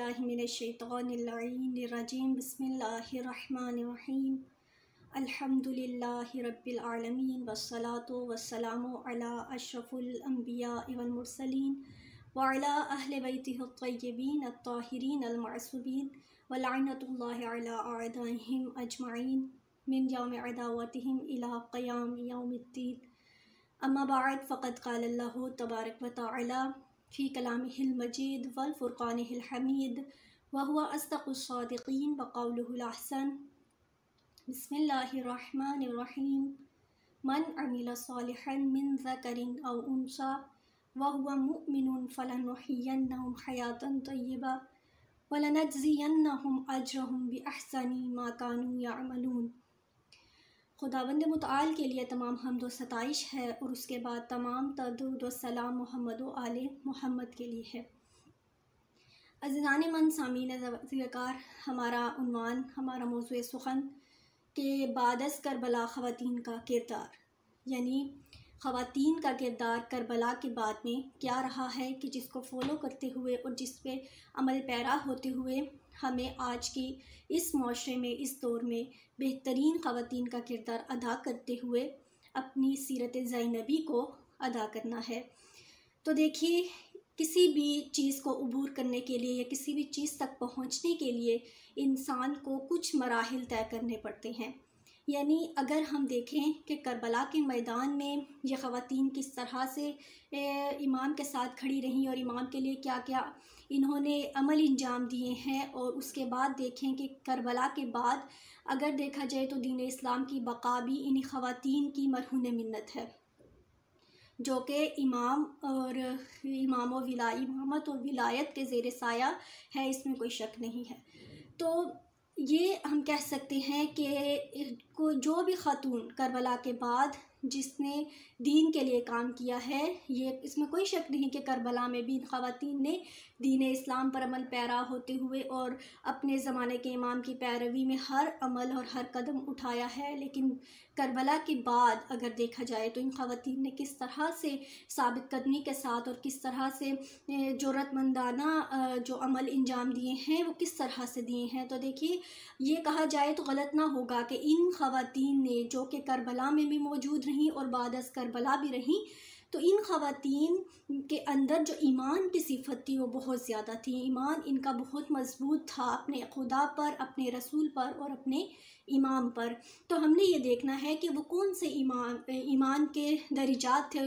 बिस्मिल्लाहि मिनश्शैतानिर्रजीम बिस्मिल्लाहिर्रहमानिर्रहीम अल्हम्दुलिल्लाहि रब्बिल आलमीन वस्सलातु वस्सलामु अला अशरफुल अंबिया वल मुरसलीन व अला अहले बैतिहि अत्तय्यबीन अत्ताहिरीन अल मअसूमीन व लअनतुल्लाहि अला अअदाइहिम अजमईन मिन यौमि अदावतिहिम इला क़याम यौमिद्दीन। अम्मा बाद फ़क़द क़ालल्लाहु तबारक व तआला फ़ी कलामिहिल मजीद वल फ़ुरक़ानिहिल हमीद व हुवा अस्दक़ुस सादिक़ीन व क़ौलुहुल अहसन। बिस्मिल्लाहिर्रहमानिर्रहीम। मन अमिला सालिहन मिन ज़करिन औ उन्सा व हुवा मुमिनुन फलनुहय्यन्नहुम हयातन तय्यबा व लनजज़ियन्नहुम अजरहुम बिअहसनि मा कानू यअमलून। खुदावंद मुतआल के लिए तमाम हम्द व सताइश है और उसके बाद तमाम दरूद व सलाम मोहम्मद व आले मोहम्मद के लिए है। अज़ीज़ान मन सामीन ज़िक्र, हमारा उन्वान, हमारा मौज़ूए सुख़न के बादस करबला ख़वातीन का किरदार, यानी ख़वातीन का किरदार करबला के बाद में क्या रहा है कि जिसको फ़ॉलो करते हुए और जिस पे अमल पैरा होते हुए हमें आज की इस माशरे में, इस दौर में बेहतरीन ख़वातीन का किरदार अदा करते हुए अपनी सीरत ज़ैनबी को अदा करना है। तो देखिए, किसी भी चीज़ को अबूर करने के लिए या किसी भी चीज़ तक पहुँचने के लिए इंसान को कुछ मराहिल तय करने पड़ते हैं। यानी अगर हम देखें कि करबला के मैदान में ये ख़वातीन किस तरह से इमाम के साथ खड़ी रहीं और इमाम के लिए क्या क्या इन्होंने अमल इंजाम दिए हैं, और उसके बाद देखें कि करबला के बाद अगर देखा जाए तो दीन इस्लाम की बका भी इन्हीं ख़वातीन की मरहून मिन्नत है, जो कि इमामत और विलायत के ज़ेर साया है, इसमें कोई शक नहीं है। तो ये हम कह सकते हैं कि जो भी ख़ातून करबला के बाद जिसने दीन के लिए काम किया है, ये इसमें कोई शक नहीं कि करबला में भी इन ख़वातीन ने दीन इस्लाम पर अमल पैरा होते हुए और अपने ज़माने के इमाम की पैरवी में हर अमल और हर कदम उठाया है। लेकिन करबला के बाद अगर देखा जाए तो इन ख़वातीन ने किस तरह से साबित कदमी के साथ और किस तरह से जुर्रतमंदाना जो अमल इंजाम दिए हैं वो किस तरह से दिए हैं। तो देखिए, ये कहा जाए तो गलत ना होगा कि इन ख़वातीन ने, जो कि करबला में भी मौजूद रहीं और बाद अज़ करबला भी रहीं, तो इन ख़वातीन के अंदर जो ईमान की सिफत थी वो बहुत ज़्यादा थी। ईमान इनका बहुत मज़बूत था अपने खुदा पर, अपने रसूल पर और अपने इमाम पर। तो हमने ये देखना है कि वो कौन से ईमान के दर्जात थे,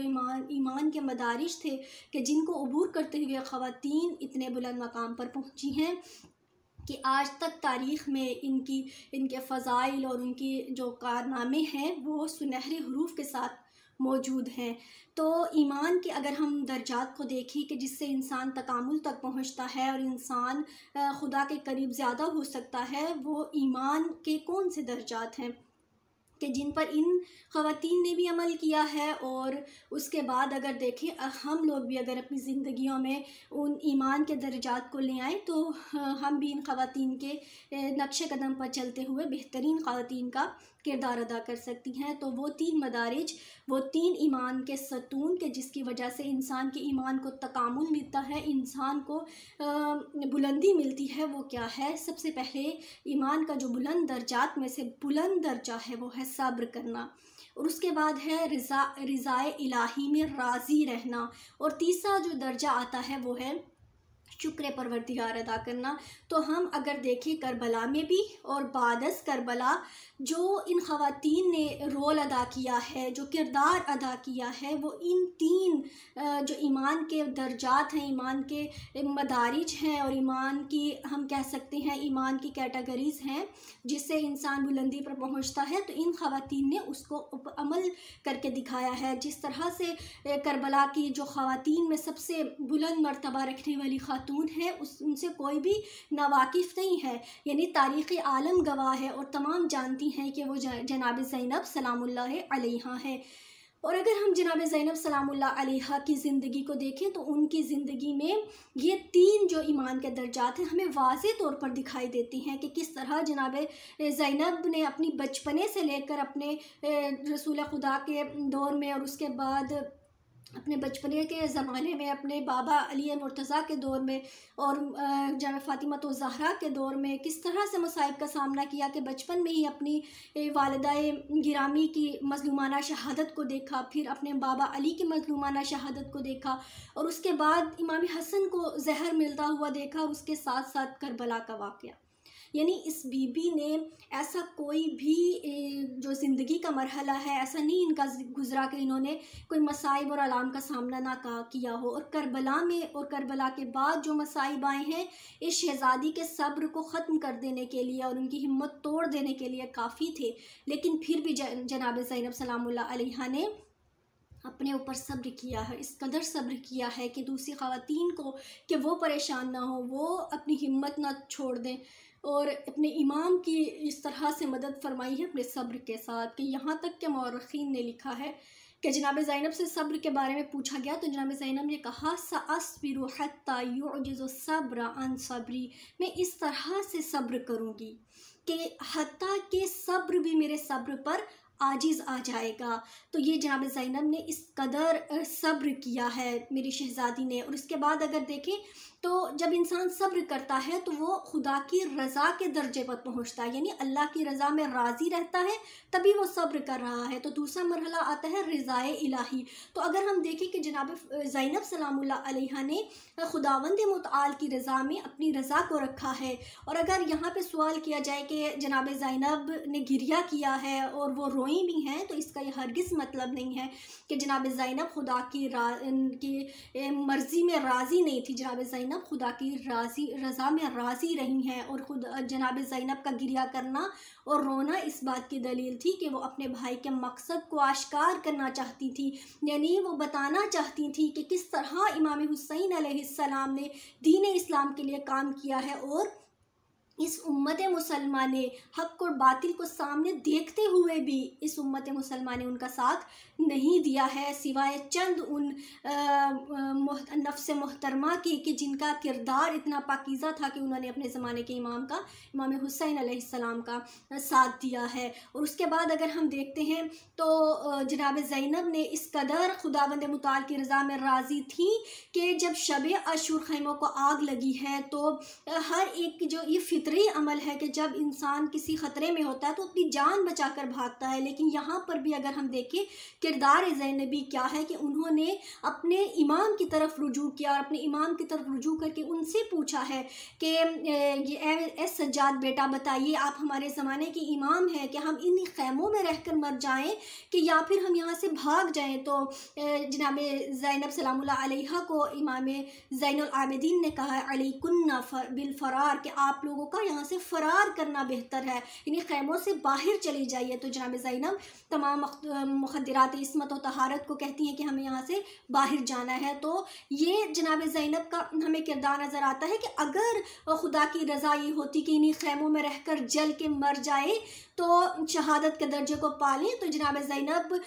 ईमान के मदारिज थे कि जिनको अबूर करते हुए ख़वातीन इतने बुलंद मकाम पर पहुँची हैं कि आज तक तारीख़ में इनके फ़ज़ाइल और उनकी जो कारनामे हैं वो सुनहरे हरूफ के साथ मौजूद हैं। तो ईमान के अगर हम दर्जात को देखें कि जिससे इंसान तकामुल तक पहुँचता है और इंसान खुदा के करीब ज़्यादा हो सकता है, वो ईमान के कौन से दर्जात हैं कि जिन पर इन ख़वातीन ने भी अमल किया है। और उसके बाद अगर देखें हम लोग भी अगर अपनी ज़िंदगियों में उन ईमान के दर्जात को ले आएँ तो हम भी इन ख़वातीन के नक्शे कदम पर चलते हुए बेहतरीन ख़वातीन का किरदार अदा कर सकती हैं। तो वो तीन मदारिज, वो तीन ईमान के सतून के जिसकी वजह से इंसान के ईमान को तकामुल मिलता है, इंसान को बुलंदी मिलती है, वो क्या है? सबसे पहले ईमान का जो बुलंद दर्जात में से बुलंद दर्जा है वो है सब्र करना, और उसके बाद है रिज़ाए इलाही में राज़ी रहना, और तीसरा जो दर्जा आता है वो है शुक्र परवरदिगार अदा करना। तो हम अगर देखें करबला में भी और बादस करबला जो इन ख़वातीन ने रोल अदा किया है, जो किरदार अदा किया है, वो इन तीन जो ईमान के दर्जात हैं, ईमान के मदारिज हैं और ईमान की हम कह सकते हैं ईमान की कैटेगरीज़ हैं जिससे इंसान बुलंदी पर पहुंचता है, तो इन ख़वातीन ने उसको अमल करके दिखाया है। जिस तरह से करबला की जो ख़वातीन में सबसे बुलंद मर्तबा रखने वाली खातून है उनसे कोई भी नावाकिफ़ नहीं है, यानी तारीख़ आलम गवाह है और तमाम जानती हैं कि वो जनाब ज़ैनब सलामुल्लाह अलैहा है। और अगर हम जनाब ज़ैनब सलामुल्लाह अलैहा की ज़िंदगी को देखें तो उनकी ज़िंदगी में ये तीन जो ईमान के दर्जात हैं हमें वाज़े तौर पर दिखाई देती हैं कि किस तरह जनाब ज़ैनब ने अपनी बचपने से लेकर अपने रसूल खुदा के दौर में और उसके बाद अपने बचपने के ज़माने में अपने बाबा अली मुर्तज़ा के दौर में और जनाब फ़ातिमा तो ज़हरा के दौर में किस तरह से मसाइब का सामना किया कि बचपन में ही अपनी वालिदाए गिरामी की मज़लूमाना शहादत को देखा, फिर अपने बाबा अली की मज़लूमाना शहादत को देखा और उसके बाद इमाम हसन को जहर मिलता हुआ देखा, उसके साथ साथ करबला का वाक़या। यानी इस बीबी ने ऐसा कोई भी जो ज़िंदगी का मरहला है ऐसा नहीं इनका गुज़रा कि इन्होंने कोई मसाइब और आलाम का सामना ना किया हो। और करबला में और करबला के बाद जो मसाइब आए हैं इस शहज़ादी के सब्र को ख़त्म कर देने के लिए और उनकी हिम्मत तोड़ देने के लिए काफ़ी थे, लेकिन फिर भी जनाब ज़ैनब सलामुल्लाह अलैहा ने अपने ऊपर सब्र किया है, इस कदर सब्र किया है कि दूसरी ख़वातीन को कि वो परेशान ना हो, वो अपनी हिम्मत ना छोड़ दें और अपने इमाम की इस तरह से मदद फरमाई है अपने सब्र के साथ कि यहाँ तक के मौरख़ीन ने लिखा है कि जनाब ज़ैनब से सब्र के बारे में पूछा गया तो जनाब ज़ैनब ने कहा सअस्बिरु हत्ता युअजिज़ु सब्र अन सब्री, मैं इस तरह से सब्र करूँगी कि हत्ता के सब्र भी मेरे सब्र पर आजिज़ आ जाएगा। तो ये जनाब ज़ैनब ने इस कदर सब्र किया है मेरी शहज़ादी ने। और उसके बाद अगर देखें तो जब इंसान सब्र करता है तो वो खुदा की रज़ा के दर्जे पर पहुंचता है, यानी अल्लाह की रज़ा में राज़ी रहता है, तभी वो सब्र कर रहा है। तो दूसरा मरहला आता है रज़ाए इलाही। तो अगर हम देखें कि जनाब ज़ैनब सलामुल्लाह अलैहा ने खुदावंद मुतआल की रज़ा में अपनी रज़ा को रखा है। और अगर यहाँ पे सवाल किया जाए कि जनाब ज़ैनब ने गिरिया किया है और वो रोई भी हैं, तो इसका ये हरगिज़ मतलब नहीं है कि जनाब ज़ैनब खुदा की मर्ज़ी में राज़ी नहीं थी। जनाब ज़ैनब खुदा की रज़ा में राज़ी रही हैं और खुद जनाब ज़ैनब का गिरिया करना और रोना इस बात की दलील थी कि वो अपने भाई के मकसद को आश्कार करना चाहती थी, यानी वो बताना चाहती थी कि किस तरह इमाम हुसैन अलैहिस्सलाम ने दीन इस्लाम के लिए काम किया है और इस उम्मत मुसलमान ने हक़ और बातिल को सामने देखते हुए भी इस उम्मत मुसलमान ने उनका साथ नहीं दिया है, सिवाय चंद उन नफ्स मोहतरमा की कि जिनका किरदार इतना पाकीज़ा था कि उन्होंने अपने ज़माने के इमाम हुसैन अलैहिस्सलाम का साथ दिया है। और उसके बाद अगर हम देखते हैं तो जनाब ज़ैनब ने इस कदर खुदावंद मुताल की रज़ा में राज़ी थी कि जब शब आशूर खैमों को आग लगी है तो हर एक जो ये फितरी अमल है कि जब इंसान किसी ख़तरे में होता है तो अपनी जान बचाकर भागता है, लेकिन यहाँ पर भी अगर हम देखें किरदार ज़ैनबी क्या है कि उन्होंने अपने इमाम की तरफ रुजू किया और अपने इमाम की तरफ रुजू करके उनसे पूछा है कि ये सज्जाद बेटा बताइए, आप हमारे ज़माने के इमाम हैं कि हम इन खैमों में रहकर मर जाएं कि या फिर हम यहाँ से भाग जाएं। तो जनाब ज़ैनब सलामुल्लाह अलैहा को इमाम ज़ैनुल आबिदीन ने कहा अलैकुन्ना बिल फ़रार कि आप लोगों का यहाँ से फ़रार करना बेहतर है, यानी खैमों से बाहर चली जाइए। तो जनाब ज़ैनब तमाम मुखद्दरात इस्मत और तहारत को कहती हैं कि हमें यहाँ से बाहर जाना है। तो ये जनाब ज़ैनब का हमें किरदार नज़र आता है कि अगर खुदा की रज़ा ये होती कि इन्हीं खैमों में रहकर जल के मर जाए तो शहादत के दर्जे को पालें, तो जनाब ज़ैनब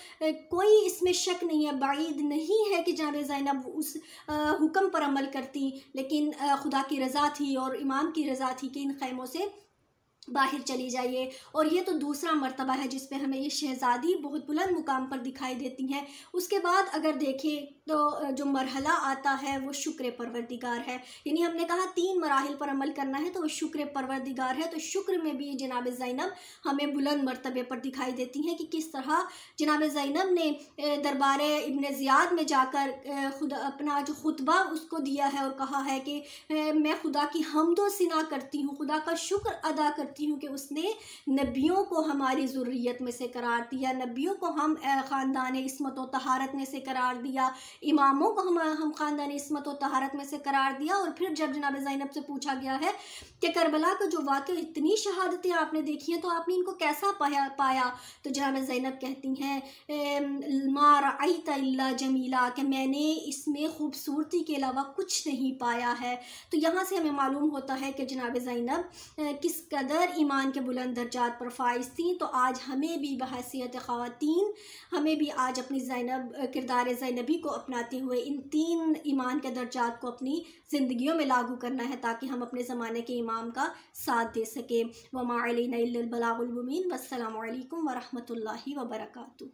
कोई इसमें शक नहीं है, बाईद नहीं है कि जनाब ज़ैनब उस हुक्म पर अमल करती, लेकिन खुदा की रज़ा थी और इमाम की रज़ा थी कि इन खैमों से बाहर चली जाइए। और ये तो दूसरा मर्तबा है जिस पे हमें ये शहज़ादी बहुत बुलंद मुकाम पर दिखाई देती हैं। उसके बाद अगर देखें तो जो मरहला आता है वो शुक्र परवरदिगार है, यानी हमने कहा 3 मराहिल पर अमल करना है तो वो शुक्र परवरदिगार है। तो शुक्र में भी जनाब ज़ैनब हमें बुलंद मर्तबे पर दिखाई देती हैं कि किस तरह जनाब ज़ैनब ने दरबार इब्न ज़ियाद में जाकर खुद अपना जो खुतबा उसको दिया है और कहा है कि मैं खुदा की हम्दो सिना करती हूँ, खुदा का शुक्र अदा करती हूँ कि उसने नबियों को हमारी ज़ुर्रियत में से करार दिया, नबियों को हम ख़ानदान इस्मत व तहारत में से करार दिया, इमामों को हम ख़ानदान इस्मत व तहारत में से करार दिया। और फिर जब जनाब ज़ैनब से पूछा गया है कि करबला का जो वाक़या इतनी शहादतें आपने देखी हैं तो आपने इनको कैसा पाया तो जनाब ज़ैनब कहती हैं मा रअयत इल्ला जमीला, कि मैंने इसमें खूबसूरती के अलावा कुछ नहीं पाया है। तो यहाँ से हमें मालूम होता है कि जनाब ज़ैनब किस कदर ईमान के बुलंद दर्जात पर फाइज थी। तो आज हमें भी बहैसियत ख़वातीन हमें भी आज अपनी किरदार ज़ैनबी को अपनाते हुए इन 3 ईमान के दर्जात को अपनी ज़िंदगियों में लागू करना है ताकि हम अपने ज़माने के इमाम का साथ दे सकें। वमा अलैना इल्लल बलागुल मुबीन। वस्सलामु अलैकुम व रहमतुल्लाहि व बरकातुहू।